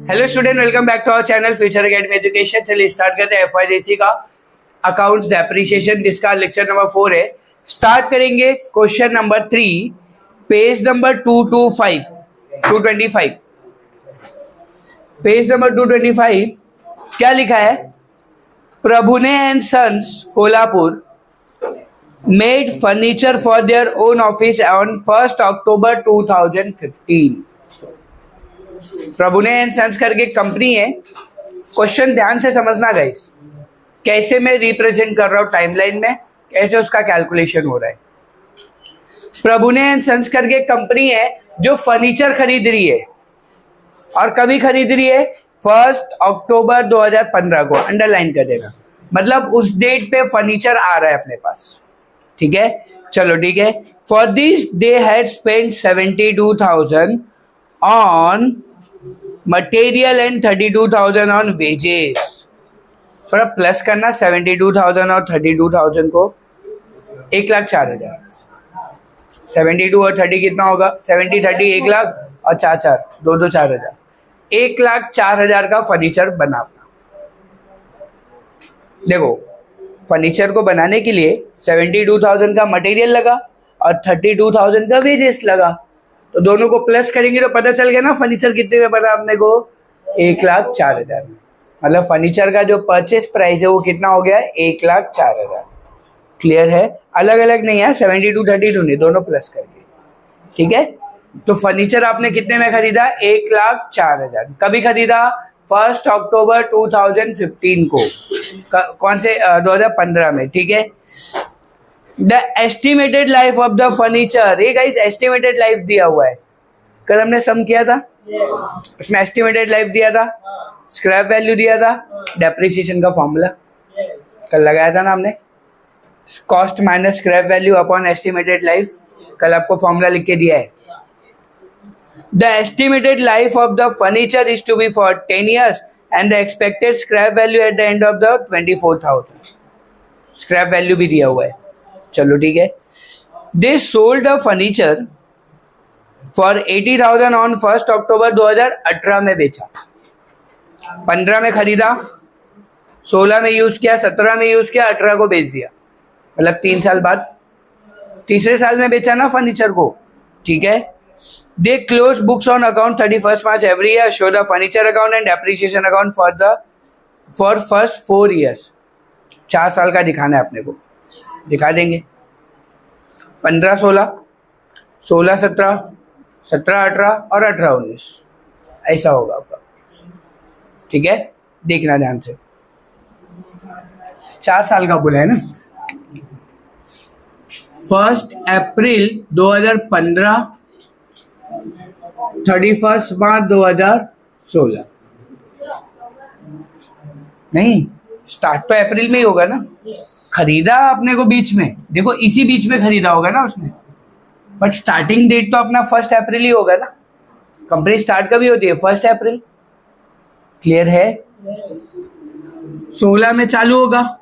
Hello student, welcome back to our channel future academy education. चलिए start करते हैं FYDC का अकाउंट्स डेप्रिसिएशन, जिसका लेक्चर नंबर 4 है। स्टार्ट करेंगे question number 3, page number 225। Page number 225 क्या लिखा है? Prabhune and sons Kolhapur made furniture for their own office on 1 October 2015। Prabhune and sons करके कंपनी है। क्वेश्चन ध्यान से समझना गाइस, कैसे मैं रिप्रेजेंट कर रहा हूं टाइमलाइन में, कैसे उसका कैलकुलेशन हो रहा है। प्रभुने एंड सन्स करके कंपनी है जो फर्नीचर खरीद रही है, और कभी खरीद रही है 1 अक्टूबर 2015 को। अंडरलाइन कर देना, मतलब उस डेट पे फर्नीचर आ रहा है अपने पास। ठीक है, चलो ठीक है। For this they had spend 72,000 on material and 32,000 on wages. थोड़ा प्लस करना, 72,000 और 32,000 को 1,04,000। 72 और 30 कितना होगा? 70 30 1 लाख और 4 4 2 2 4,000। 1,04,000 का फर्नीचर बना अपना। देखो, फर्नीचर को बनाने के लिए 72,000 का मटेरियल लगा और 32,000 का वेजेस लगा, तो दोनों को प्लस करेंगे तो पता चल गया ना फर्नीचर कितने में बना अपने को? 1,04,000। मतलब फर्नीचर का जो परचेस प्राइस है वो कितना हो गया? 1,04,000। क्लियर है? अलग अलग नहीं है, 72 32 नहीं, दोनों प्लस करके। ठीक है, तो फर्नीचर आपने कितने में खरीदा? 1,04,000। कभी खरीदा? 1 अक्टूबर 2015 को। कौन से? 2015 में। ठीक है। The estimated life of the furniture, ये गाइस एस्टिमेटेड लाइफ दिया हुआ है। कल हमने सम किया था, उसमें एस्टिमेटेड लाइफ दिया था, स्क्रैप वैल्यू दिया था, डेप्रिसिएशन का फॉर्मूला कल लगाया था ना हमने। Cost minus scrap value upon estimated life, कल आपको फॉर्मूला लिख के दिया है। The estimated life of the furniture is to be for 10 years and the expected scrap value at the end of the 24,000। Scrap value भी दिया हुआ है। चलो ठीक है। They sold a furniture for 80,000 on 1 October 2018 में बेचा। 15 में खरीदा, 16 में यूज किया, 17 में यूज किया, 18 को बेच दिया। मतलब 3 साल बाद, तीसरे साल में बेचा ना फर्नीचर को। ठीक है। They close books on account 31 March every year, show the furniture account and depreciation account for first 4 years। 4 साल का दिखाना है अपने को, दिखा देंगे। 15 16, 16 17, 17 18 और 18 19, ऐसा होगा आपका। ठीक है, देखना ध्यान से। 4 साल का बोला है ना। 1 अप्रैल 2015, 31 मार्च 2016। नहीं, स्टार्ट तो अप्रैल में ही होगा ना। खरीदा अपने को बीच में, देखो इसी बीच में खरीदा होगा ना उसने, बट स्टार्टिंग डेट तो अपना 1 अप्रैल ही होगा ना। कंपनी स्टार्ट कभी होती है? 1 अप्रैल। क्लियर है? 16 में चालू होगा,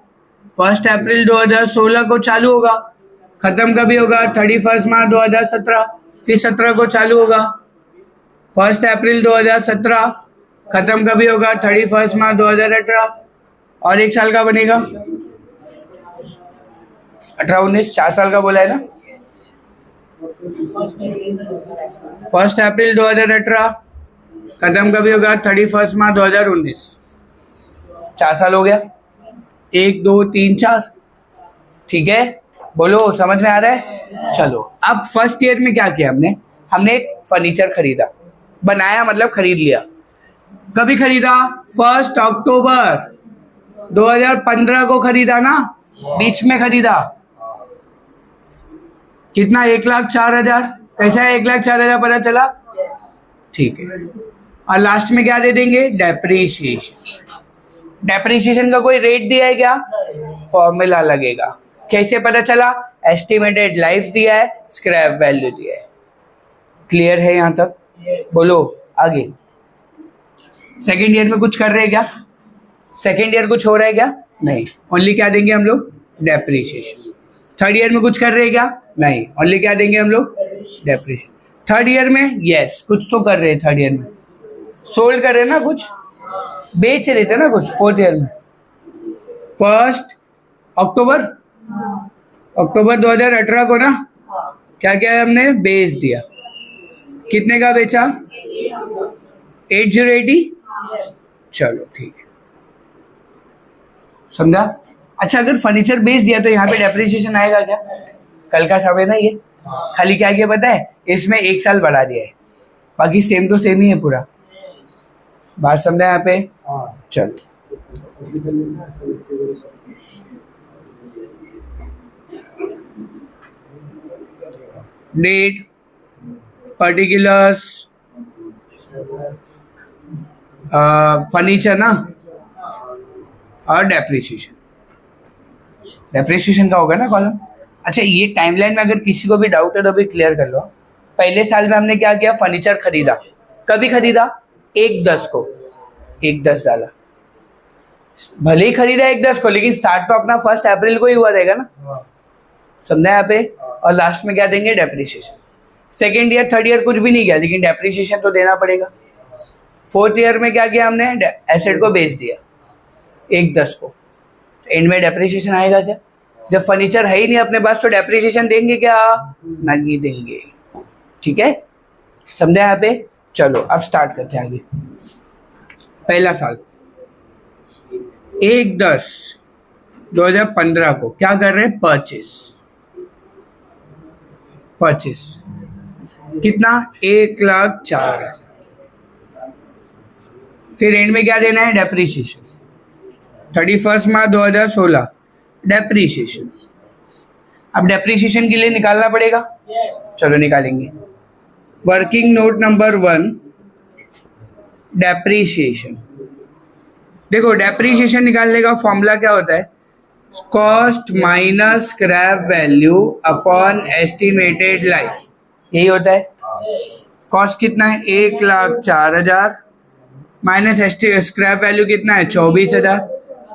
1 अप्रैल 2016 को चालू होगा। खत्म कभी होगा? 31 मार्च 2017। फिर 17 को चालू होगा, 1 अप्रैल 2017। खत्म कभी होगा? 31 मार्च 2018। और 1 साल का बनेगा 18 19, 4 साल का बोला है ना। 1 अप्रैल 2018, खत्म कभी होगा? 31 मार्च 2019। 4 साल हो गया। 1 2 3 4। ठीक है, बोलो समझ में आ रहा है? चलो, अब फर्स्ट ईयर में क्या किया हमने एक फर्नीचर खरीदा, बनाया मतलब खरीद लिया। कभी खरीदा? 1 अक्टूबर 2015 को खरीदा ना, बीच में खरीदा। कितना? 1,04,000। कैसा है 1,04,000 पता चला? ठीक है। और लास्ट में क्या दे देंगे? डेप्रिसिएशन। डेप्रिसिएशन का कोई रेट दिया है क्या? फॉर्मूला लगेगा। कैसे पता चला? एस्टिमेटेड लाइफ दिया है, स्क्रैप वैल्यू दिया है। क्लियर है यहां तक? बोलो आगे। सेकेंड ईयर में कुछ कर रहे हैं क्या? सेकेंड ईयर कुछ हो रहा है क्या? नहीं, ओनली क्या देंगे हम लोग? डेप्रिसिएशन। थर्ड ईयर में कुछ कर रहे हैं क्या? नहीं, ओनली क्या देंगे हम लोग? डेप्रिसिएशन। थर्ड ईयर में यस कुछ तो कर रहे हैं। थर्ड ईयर में सोल्ड करे ना, कुछ बेच रहे थे ना कुछ फोर्थ ईयर में। 1 अक्टूबर 2018 को ना क्या किया है हमने, बेच दिया। कितने का बेचा? 8080। चलो ठीक है, समझा। अच्छा, अगर फर्नीचर बेच दिया तो यहाँ पे डेप्रिसिएशन आएगा क्या? कल का समय ना ये, खाली क्या किया पता है, इसमें 1 साल बढ़ा दिया है, बाकी सेम टू सेम ही है पूरा। बात समझा यहाँ पे? चलो डेट, पर्टिकुलर्स, फर्नीचर ना, और डेप्रिसिएशन। डेप्रिसिएशन का होगा ना कॉलम। अच्छा, ये टाइमलाइन में अगर किसी को भी डाउट है तो भी क्लियर कर लो। पहले साल में हमने क्या किया, फर्नीचर खरीदा। कभी खरीदा? 1/10 को, 1/10 डाला। भले ही खरीदा 1/10 को, लेकिन स्टार्ट तो अपना 1 अप्रैल को ही हुआ रहेगा ना, समझा यहाँ पे। और लास्ट में क्या देंगे, depreciation. Second year third year कुछ भी नहीं किया, लेकिन डेप्रिसिएशन तो देना पड़ेगा। फोर्थ ईयर में क्या किया हमने, एसेट को बेच दिया 1/10 को, तो एंड में डेप्रिसिएशन आएगा क्या? जब फर्नीचर है ही नहीं अपने पास तो डेप्रिसिएशन देंगे क्या? नहीं देंगे। ठीक है, समझा यहाँ पे। चलो अब स्टार्ट करते हैं आगे। पहला साल 1/10/2015 को क्या कर रहे हैं, परचेस कितना, 1,04,000। फिर एंड में क्या देना है, डेप्रिसिएशन। 31 मार्च 2016 डेप्रिसिएशन। अब डेप्रिसिएशन के लिए निकालना पड़ेगा, चलो निकालेंगे। Working note number 1, depreciation. देखो, डेप्रिसिएशन निकालने का फॉर्मूला क्या होता है, cost minus scrap value upon estimated life, यही होता है। कॉस्ट कितना है, 1,04,000 माइनस स्क्रैप वैल्यू कितना है, 24,000।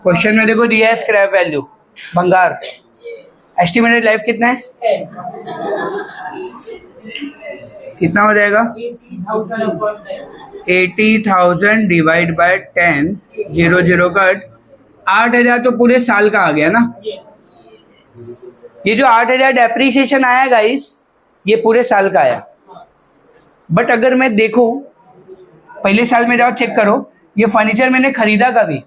क्वेश्चन में देखो दिया है स्क्रैप वैल्यू भंगार। एस्टिमेटेड लाइफ कितना है, कितना हो जाएगा, 80,000 डिवाइड बाय 10, 0 कट, 8,000 तो पूरे साल का आ गया ना। ये जो 8,000 डेप्रिसिएशन आया गाइस, ये पूरे साल का आया। बट अगर मैं देखूं, पहले साल में जाओ चेक करो, ये फर्नीचर मैंने खरीदा कभी,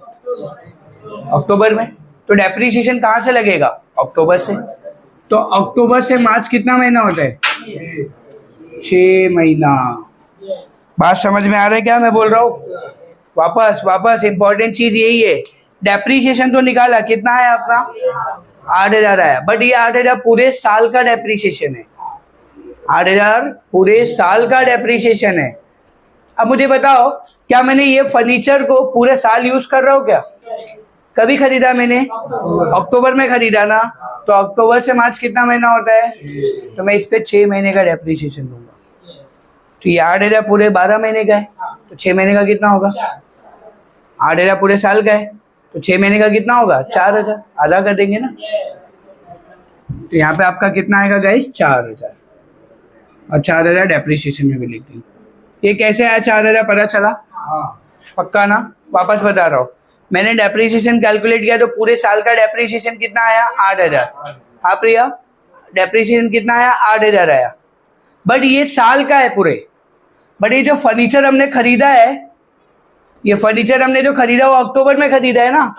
अक्टूबर में, तो डेप्रिसिएशन कहाँ से लगेगा, अक्टूबर से। तो अक्टूबर से मार्च कितना महीना होता है, 6 महीना। बात समझ में आ रहा है क्या मैं बोल रहा हूँ? वापस इंपॉर्टेंट चीज यही है, डेप्रिसिएशन तो निकाला, कितना है अपना, 8,000 आया। बट ये 8,000 पूरे साल का डेप्रिसिएशन है, 8,000 पूरे साल का डेप्रिसिएशन है। अब मुझे बताओ, क्या मैंने ये फर्नीचर को पूरे साल यूज कर रहा हूँ क्या? कभी खरीदा मैंने, अक्टूबर में खरीदा ना, तो अक्टूबर से मार्च कितना महीना होता है, तो मैं इस पे 6 महीने का डेप्रिसिएशन दूंगा। तो ये 8,000 पूरे 12 महीने का है, तो 6 महीने का कितना होगा, 8,000 पूरे साल का है, तो 6 महीने का कितना होगा, 4,000, आधा कर देंगे ना। तो यहाँ पे आपका कितना आएगा गाइस, 4,000, और 4,000 डेप्रिसिएशन में भी लिख देंगे। ये कैसे आया 4,000 पता चला? पक्का ना? वापस बता रहा हूँ, मैंने डेप्रिसिएशन कैलकुलेट किया तो पूरे साल का डेप्रिसिएशन कितना आया, 8,000। हाँ प्रिया, डेप्रिसिएशन कितना आया, 8,000 आया। बट ये साल का है पूरे। बट ये जो फर्नीचर हमने खरीदा है, ये फर्नीचर हमने जो खरीदा वो अक्टूबर में खरीदा है ना,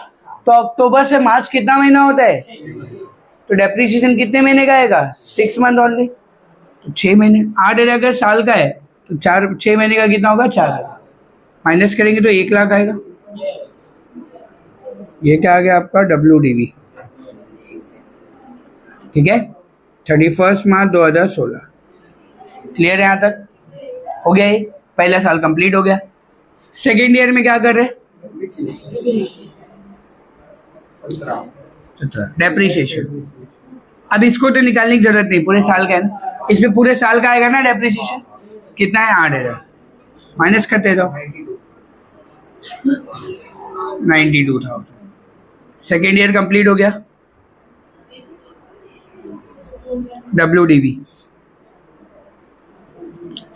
तो अक्टूबर से मार्च कितना महीना होता है, तो डेप्रिसिएशन कितने महीने का आएगा, 6 मंथ ओनली, तो 6 महीने। 8,000 का साल का है तो 6 महीने का कितना होगा, 4,000 माइनस करेंगे तो 1,00,000 आएगा। ये क्या आ गया आपका, WDV। ठीक है, 31 मार्च 2016। क्लियर है यहाँ तक? हो गया, ये पहला साल कंप्लीट हो गया। सेकेंड ईयर में क्या कर रहे, डेप्रिसिएशन। अब इसको तो निकालने की जरूरत नहीं, पूरे साल का है ना, इसमें पूरे साल का आएगा ना डेप्रिसिएशन। कितना है, 8,000, माइनस करते जाओ, 92,000। सेकेंड ईयर कंप्लीट हो गया, WDV।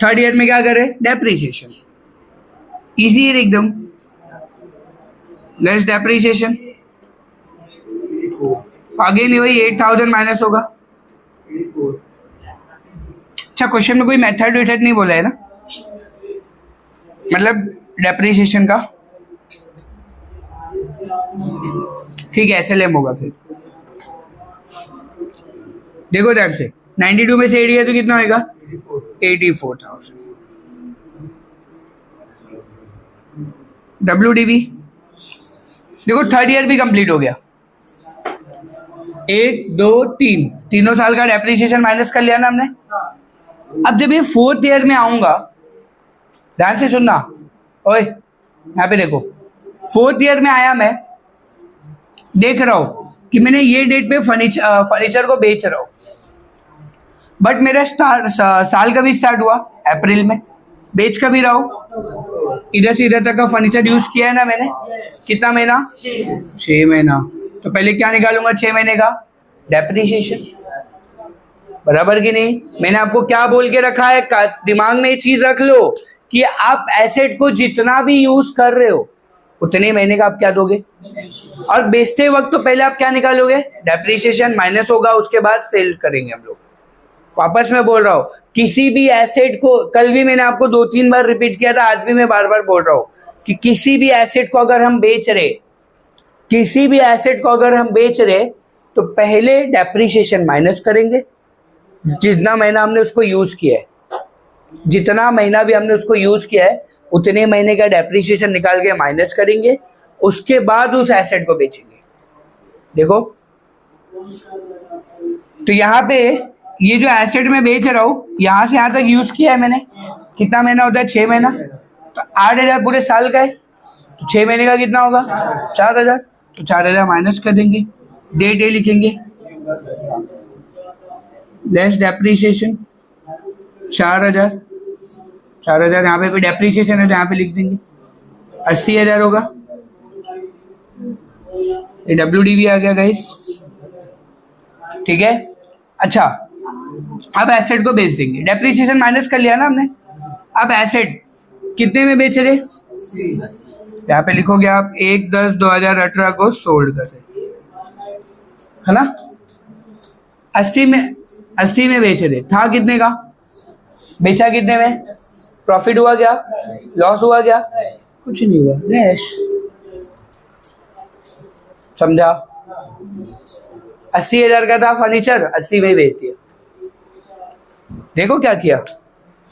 थर्ड ईयर में क्या करे, डेप्रिसिएशन। इजी है एकदम। लेस डेप्रिसिएशन, आगे नहीं वही 8000 माइनस होगा। अच्छा, क्वेश्चन में कोई मेथड वेथड नहीं बोला है ना, मतलब डेप्रिसिएशन का। ठीक है, SLM होगा फिर। देखो टाइप से 92 में से 80 है तो कितना होगा? 84,000। WDV देखो, थर्ड ईयर भी कंप्लीट हो गया। 1 2 3 तीनों साल का डेप्रिसिएशन माइनस कर लिया ना हमने। अब जब ये फोर्थ ईयर में आऊंगा, ध्यान से सुनना, ओए यहाँ पे देखो, फोर्थ ईयर में आया, मैं देख रहा हूं कि मैंने ये डेट पे फर्नीचर को बेच रहा हूं, बट मेरा साल का भी स्टार्ट हुआ अप्रैल में, बेच का भी रहा हूं, इधर से इधर तक का फर्नीचर यूज किया है ना मैंने। कितना महीना? 6 महीना। तो पहले क्या निकालूंगा 6 महीने का? डेप्रिसिएशन। बराबर कि नहीं? मैंने आपको क्या बोल के रखा है, दिमाग में ये चीज रख लो कि आप एसेट को जितना भी यूज कर रहे हो उतने महीने का आप क्या दोगे, और बेचते वक्त तो पहले आप क्या निकालोगे? डेप्रिसिएशन माइनस होगा, उसके बाद सेल करेंगे हम लोग। वापस मैं बोल रहा हूं, किसी भी एसेट को, कल भी मैंने आपको 2-3 बार रिपीट किया था, आज भी मैं बार बार बोल रहा हूं कि किसी भी एसेट को अगर हम बेच रहे, किसी भी एसेट को अगर हम बेच रहे तो पहले डेप्रिसिएशन माइनस करेंगे, जितना महीना हमने उसको यूज किया है, जितना महीना भी हमने उसको यूज किया है उतने महीने का डेप्रिसिएशन निकाल के माइनस करेंगे, उसके बाद उस एसेट को बेचेंगे। देखो, तो यहाँ पे ये जो एसेट में बेच रहा हूं, यहां से यहां तक यूज किया है मैंने, कितना महीना होता है? 6 महीना। तो 8,000 पूरे साल का है, तो 6 महीने का कितना होगा? 4,000। तो 4,000 माइनस कर देंगे, डे लिखेंगे, लेस डेप्रिसिएशन 4,000। 4,000 यहाँ पे भी डेप्रिसिएशन है तो यहाँ पे लिख देंगे, 80,000 होगा। ये WDV आ गया गाइस, ठीक है। अच्छा, अब एसेट को बेच देंगे, डेप्रिसिएशन माइनस कर लिया ना हमने। अब एसेट कितने में बेच रहे? यहाँ पे लिखोगे आप 1/10/2018 को सोल्ड कर रहे, है ना। 80 में बेच रहे, था कितने का? बेचा कितने में? प्रॉफिट हुआ क्या? लॉस हुआ क्या? कुछ नहीं हुआ, रैश। समझा? 80,000 का था फर्नीचर, 80 में ही बेच दिया। देखो क्या किया,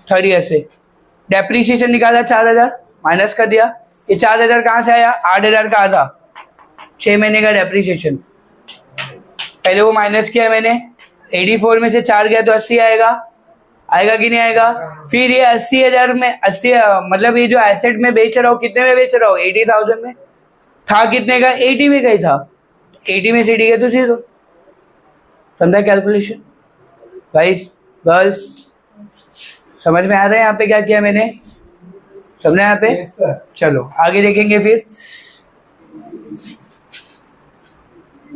थर्ड ईयर से डेप्रिसिएशन निकाला, 4,000 माइनस कर दिया। ये 4,000 कहां से आया? 8,000 का आधा, 6 महीने का डेप्रिसिएशन। पहले वो माइनस किया मैंने, 84 में से 4 गया तो 80 आएगा, आएगा कि नहीं आएगा? फिर ये 80,000 में 80 मतलब ये जो एसेट में बेच रहा हूँ, कितने में बेच रहा हूँ? 80,000 में। था कितने का? 80 में का ही था, 80 में से 80 गया तो 0। समझा कैलकुलेशन? गाइस गर्ल्स, समझ में आ रहा है यहाँ पे क्या किया मैंने? समझा यहाँ पे? yes, चलो आगे देखेंगे। फिर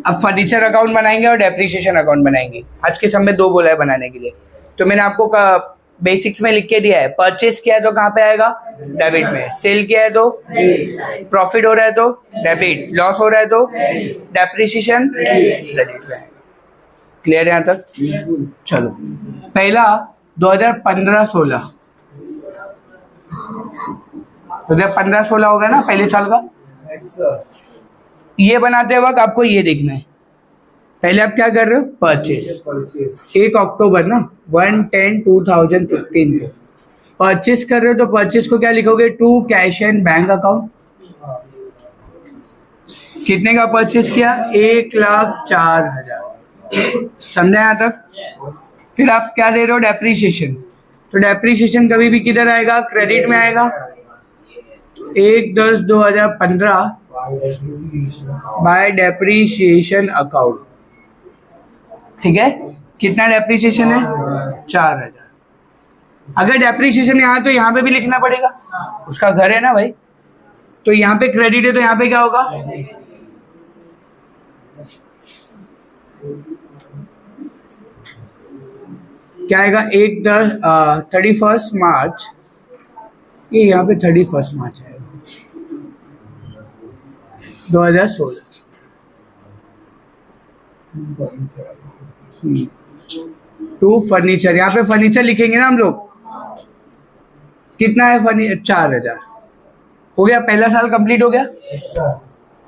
अब फर्नीचर अकाउंट बनाएंगे और डेप्रिसिएशन अकाउंट बनाएंगे। आज के समय 2 बोला है बनाने के लिए, तो मैंने आपको बेसिक्स में लिख के दिया है। परचेस किया है तो कहाँ पे आएगा? डेबिट में। सेल किया है तो प्रॉफिट हो रहा है तो डेबिट, लॉस हो रहा है तो डेप्रिसिएशन क्रेडिट में आएगा। क्लियर है यहाँ तक? चलो, पहला 2015-16 2015-16 होगा ना पहले साल का। ये बनाते वक्त आपको ये देखना है, पहले आप क्या कर रहे हो? परचेस। 1 अक्टूबर ना 1/10/2015 को परचेस कर रहे हो, तो परचेस को क्या लिखोगे? To cash and bank account. कितने का परचेस किया? 1,04,000। समझा यहाँ तक? फिर आप क्या दे रहे हो? डेप्रिसिएशन। तो डेप्रिसिएशन कभी भी किधर आएगा? क्रेडिट में आएगा। 1/10/2015 बाय डेप्रिसिएशन अकाउंट। ठीक है, कितना डेप्रिसिएशन है? 4,000। अगर डेप्रिसिएशन यहाँ तो यहाँ पे भी लिखना पड़ेगा, उसका घर है ना भाई। तो यहाँ पे क्रेडिट है तो यहाँ पे क्या होगा? क्या आएगा? 31 मार्च, ये यहाँ पे 31 मार्च आएगा। 2016। टू फर्नीचर, यहाँ पे फर्नीचर लिखेंगे ना हम लोग। कितना है फर्नीचर? 4000 हो गया। पहला साल कंप्लीट हो गया।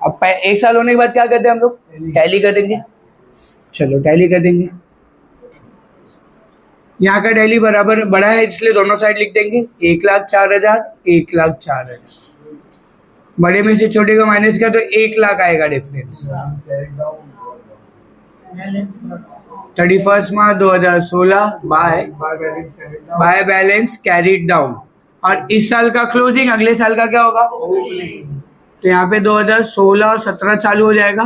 अब एक साल होने के बाद क्या करते हैं हम लोग? टैली कर देंगे। चलो टैली कर देंगे। यहाँ का टैली बराबर बड़ा है इसलिए दोनों साइड लिख देंगे। 1,04,000, 1,04,000। बड़े में से छोटे को माइनस किया तो 1,00,000 आएगा difference. 31 March 2016 by balance carried down. और इस साल का क्लोजिंग अगले साल का क्या होगा? तो यहाँ पे 2016 और 17 चालू हो जाएगा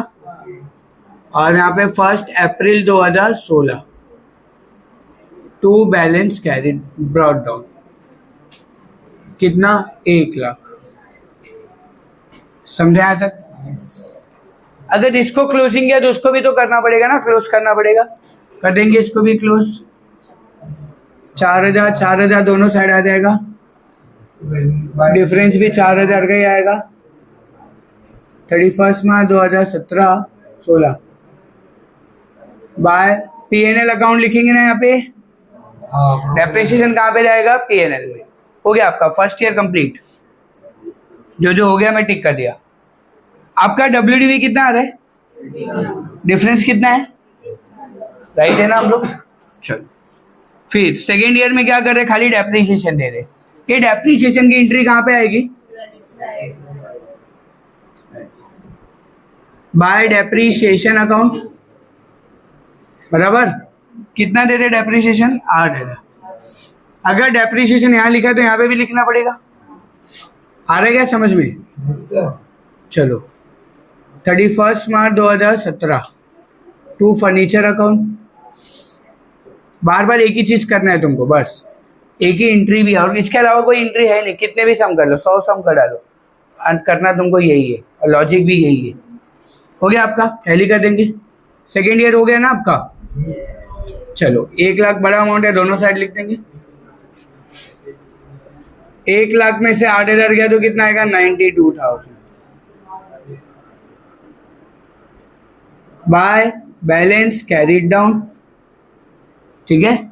और यहाँ पे 1 April 2016 to balance carried brought down. कितना? 1,00,000। समझे यहाँ तक? अगर इसको क्लोजिंग किया तो उसको भी तो करना पड़ेगा ना, क्लोज करना पड़ेगा। कर देंगे इसको भी क्लोज। 4,000 4,000 दोनों साइड आ जाएगा। डिफरेंस भी 4,000 का ही आएगा। 31 मार्च 2017-16 बाय पीएनएल अकाउंट लिखेंगे ना यहाँ पे। डेप्रिसिएशन कहाँ पे जाएगा? पीएनएल में। हो गया आपका फर्स्ट ईयर कंप्लीट। जो हो गया मैं टिक कर दिया। आपका WDV कितना आ रहा है? डिफरेंस कितना है? राइट है ना हम लोग? चलो फिर सेकेंड ईयर में क्या कर रहे? खाली डेप्रिसिएशन दे रहे। ये डेप्रिसिएशन की एंट्री कहाँ पे आएगी? Bye depreciation account. बराबर। कितना दे रहे डेप्रिसिएशन? 8,000। अगर डेप्रिसिएशन यहाँ लिखा तो यहाँ पे भी लिखना पड़ेगा। आ रहा है क्या समझ में? चलो 31 मार्च 2017 टू फर्नीचर अकाउंट। बार बार एक ही चीज करना है तुमको, बस एक ही एंट्री भी है और इसके अलावा कोई एंट्री है नहीं। कितने भी सम कर लो, 100 सम कर डालो, करना तुमको यही है और लॉजिक भी यही है। हो गया आपका? टैली कर देंगे। सेकेंड ईयर हो गया ना आपका। चलो 1,00,000 बड़ा अमाउंट है, दोनों साइड लिख देंगे। 1,00,000 में से 8,000 गया तो कितना आएगा? 92,000 बाय बैलेंस कैरीड डाउन। ठीक है।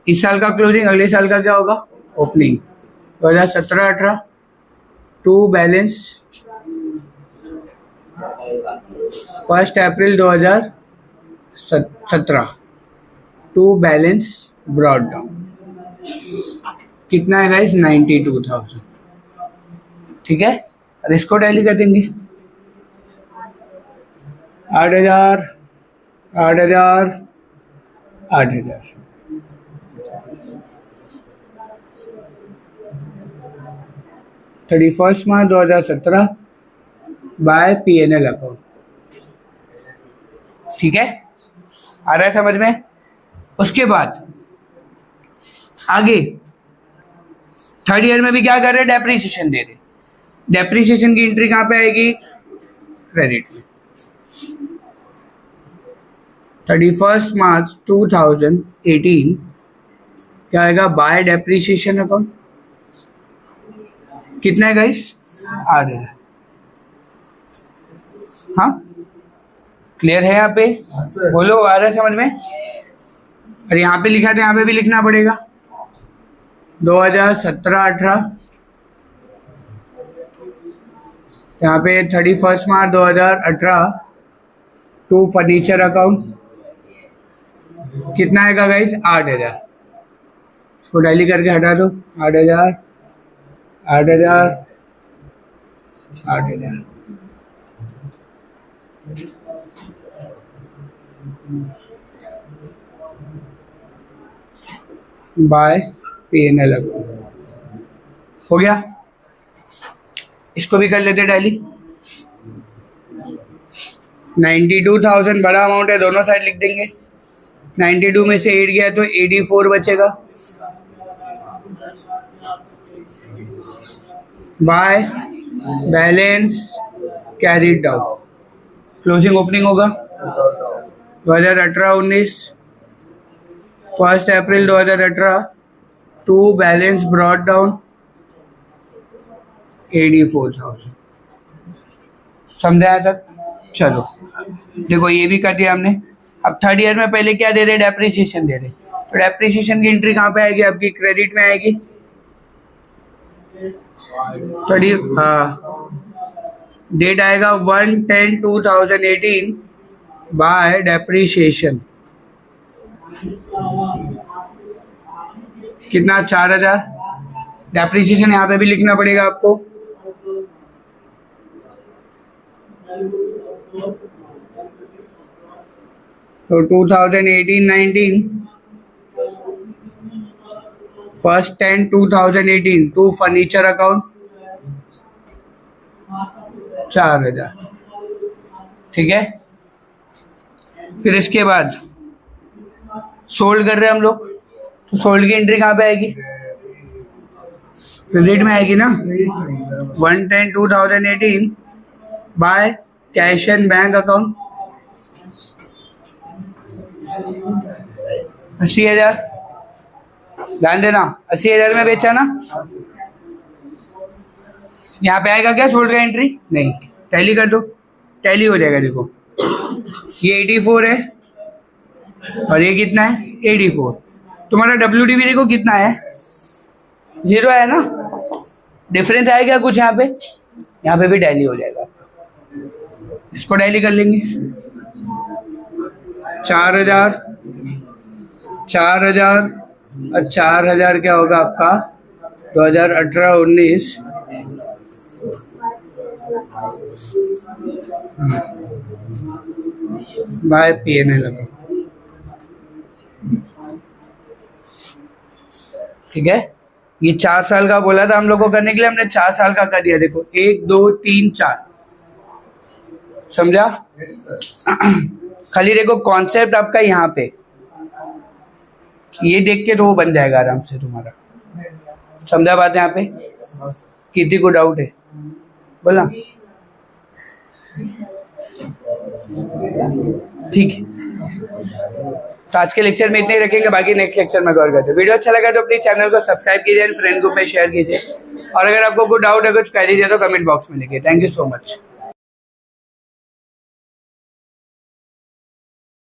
इस साल का क्लोजिंग अगले साल का क्या होगा? Opening. 2017-18 to balance 1 April 2017 to balance brought down. कितना है गाइस? 92,000। ठीक है। और इसको टैली कर देंगे। 8,000 8,000 8,000। Thirty first March 2017 by PNL account. ठीक है। आ रहा है समझ में? उसके बाद आगे थर्ड ईयर में भी क्या कर रहे हैं? डेप्रिसिएशन दे रहे। डेप्रिसिएशन की एंट्री कहाँ पे आएगी? क्रेडिट में। 31 मार्च 2018 क्या आएगा? Bye depreciation account. कितना है गाइस? 8,000। हाँ क्लियर है यहाँ पे? बोलो आ रहा है समझ में? और यहाँ पे लिखा था, यहाँ पे भी लिखना पड़ेगा। 2017-18 यहाँ पे 31 मार्च 2018 टू फर्नीचर अकाउंट। कितना आएगा गाइस? 8,000। इसको टैली करके हटा दो। 8,000 8,000 8,000 बाय पीएनएल अकाउंट। हो गया। इसको भी कर लेते टैली। 92,000 बड़ा अमाउंट है, दोनों साइड लिख देंगे। 92 में से 8 गया तो 84 बचेगा। By balance carried down. Closing opening होगा 2018-19 1 अप्रैल 2018 टू बैलेंस ब्रॉट डाउन 84,000। समझा आया तक? चलो देखो ये भी कर दिया हमने। अब थर्ड ईयर में पहले क्या दे रहे, डेप्रिसिएशन दे रहे। तो डेप्रिसिएशन की एंट्री कहाँ पे आएगी आपकी, क्रेडिट में आएगी। थर्ड डेट आएगा 1/10/2018 बाय डेप्रिसिएशन। कितना, 4000। डेप्रिसिएशन यहाँ पे भी लिखना पड़ेगा आपको। तो 2018-19 फर्स्ट 10/2018 टू फर्नीचर अकाउंट 4000, ठीक है। फिर इसके बाद सोल्ड कर रहे हैं हम लोग, तो सोल्ड की एंट्री कहाँ पे आएगी, क्रेडिट में आएगी ना। 1/10/2018 by cash and bank account 80,000। ध्यान देना 80,000 में बेचा ना। यहाँ पे आएगा क्या सोल्ड का एंट्री, नहीं। टैली कर दो, टैली हो जाएगा। देखो ये 84 है और ये कितना है, 84। तुम्हारा WDV देखो कितना है, 0 है ना। डिफरेंस आएगा कुछ यहाँ पे, यहाँ पे भी टैली हो जाएगा। इसको टैली कर लेंगे। 4000 और 4000 क्या होगा आपका 2018-19 बाय PNL अकाउंट, ठीक है। ये 4 साल का बोला था हम लोग को करने के लिए, हमने 4 साल का कर दिया। देखो 1 2 3 4, समझा। खाली देखो कॉन्सेप्ट आपका यहाँ पे, ये देख के तो वो बन जाएगा आराम से तुम्हारा। समझा बात यहाँ पे? किसी को डाउट है बोला, ठीक है। तो आज के लेक्चर में इतने ही रखेंगे, बाकी नेक्स्ट लेक्चर में कवर करते हैं। वीडियो अच्छा लगा तो अपने चैनल को सब्सक्राइब कीजिए, फ्रेंड ग्रुप में शेयर कीजिए, और अगर आपको कोई डाउट है कुछ कह दीजिए तो कमेंट बॉक्स में लिखिए। Thank you so much.